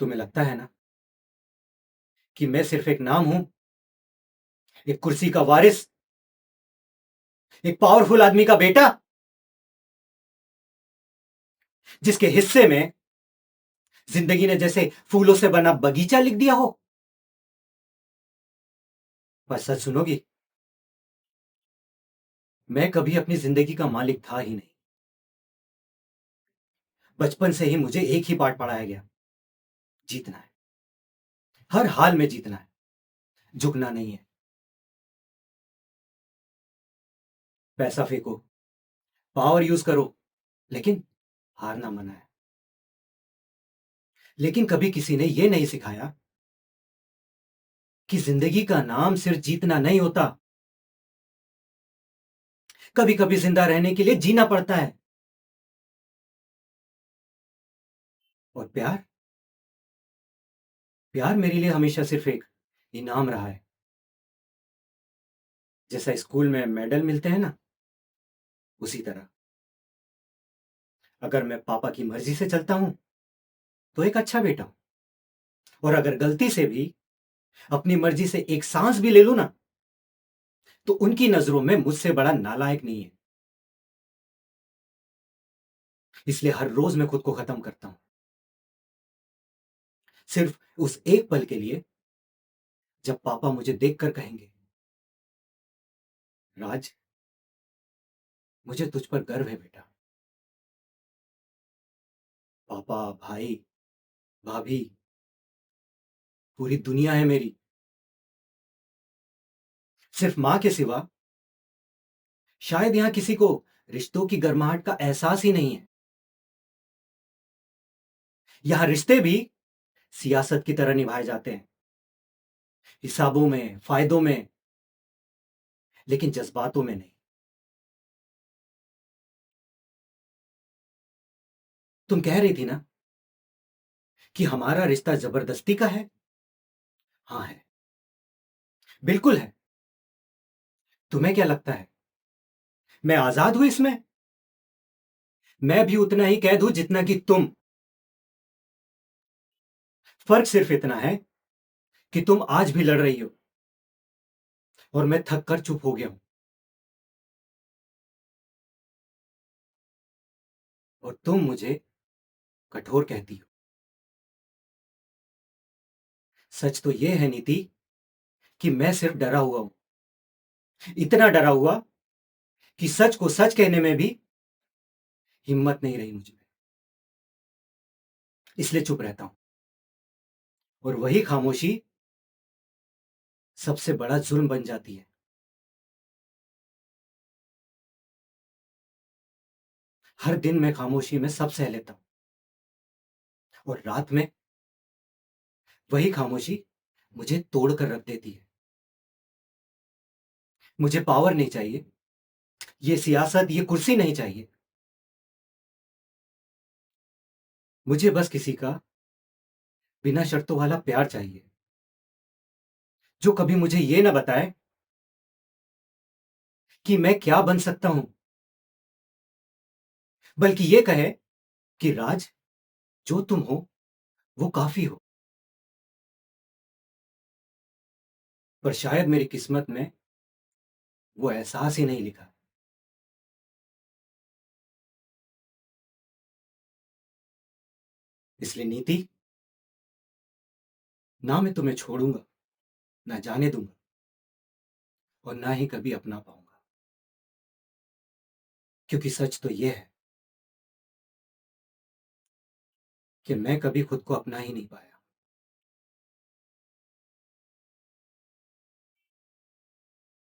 तुम्हें लगता है ना कि मैं सिर्फ एक नाम हूं, एक कुर्सी का वारिस, एक पावरफुल आदमी का बेटा जिसके हिस्से में जिंदगी ने जैसे फूलों से बना बगीचा लिख दिया हो। पर सच सुनोगी, मैं कभी अपनी जिंदगी का मालिक था ही नहीं। बचपन से ही मुझे एक ही पाठ पढ़ाया गया, जीतना है, हर हाल में जीतना है, झुकना नहीं है। पैसा फेंको, पावर यूज करो, लेकिन हारना मना है। लेकिन कभी किसी ने यह नहीं सिखाया कि जिंदगी का नाम सिर्फ जीतना नहीं होता। कभी कभी जिंदा रहने के लिए जीना पड़ता है। और प्यार, प्यार मेरे लिए हमेशा सिर्फ एक इनाम रहा है। जैसा स्कूल में मेडल मिलते हैं ना, उसी तरह। अगर मैं पापा की मर्जी से चलता हूं तो एक अच्छा बेटा हूं, और अगर गलती से भी अपनी मर्जी से एक सांस भी ले लूं ना, तो उनकी नजरों में मुझसे बड़ा नालायक नहीं है। इसलिए हर रोज मैं खुद को खत्म करता हूं, सिर्फ उस एक पल के लिए जब पापा मुझे देखकर कहेंगे, राज, मुझे तुझ पर गर्व है बेटा। पापा, भाई, भाभी, पूरी दुनिया है मेरी। सिर्फ मां के सिवा शायद यहां किसी को रिश्तों की गर्माहट का एहसास ही नहीं है। यहां रिश्ते भी सियासत की तरह निभाए जाते हैं, हिसाबों में, फायदों में, लेकिन जज्बातों में नहीं। तुम कह रही थी ना कि हमारा रिश्ता जबरदस्ती का है। हाँ है, बिल्कुल है। तुम्हें क्या लगता है मैं आजाद हूं इसमें? मैं भी उतना ही कैद हूं जितना कि तुम। फर्क सिर्फ इतना है कि तुम आज भी लड़ रही हो और मैं थक कर चुप हो गया हूं। और तुम मुझे कठोर कहती हो। सच तो यह है नीति कि मैं सिर्फ डरा हुआ हूं, इतना डरा हुआ कि सच को सच कहने में भी हिम्मत नहीं रही मुझे। इसलिए चुप रहता हूं, और वही खामोशी सबसे बड़ा जुल्म बन जाती है। हर दिन मैं खामोशी में सब सह लेता हूं, और रात में वही खामोशी मुझे तोड़ कर रख देती है। मुझे पावर नहीं चाहिए, ये सियासत, ये कुर्सी नहीं चाहिए। मुझे बस किसी का बिना शर्तों वाला प्यार चाहिए, जो कभी मुझे ये ना बताए कि मैं क्या बन सकता हूं, बल्कि ये कहे कि राज, जो तुम हो वो काफी हो। पर शायद मेरी किस्मत में वो एहसास ही नहीं लिखा। इसलिए नीति, ना मैं तुम्हें छोड़ूंगा, ना जाने दूंगा, और ना ही कभी अपना पाऊंगा। क्योंकि सच तो यह है कि मैं कभी खुद को अपना ही नहीं पाया।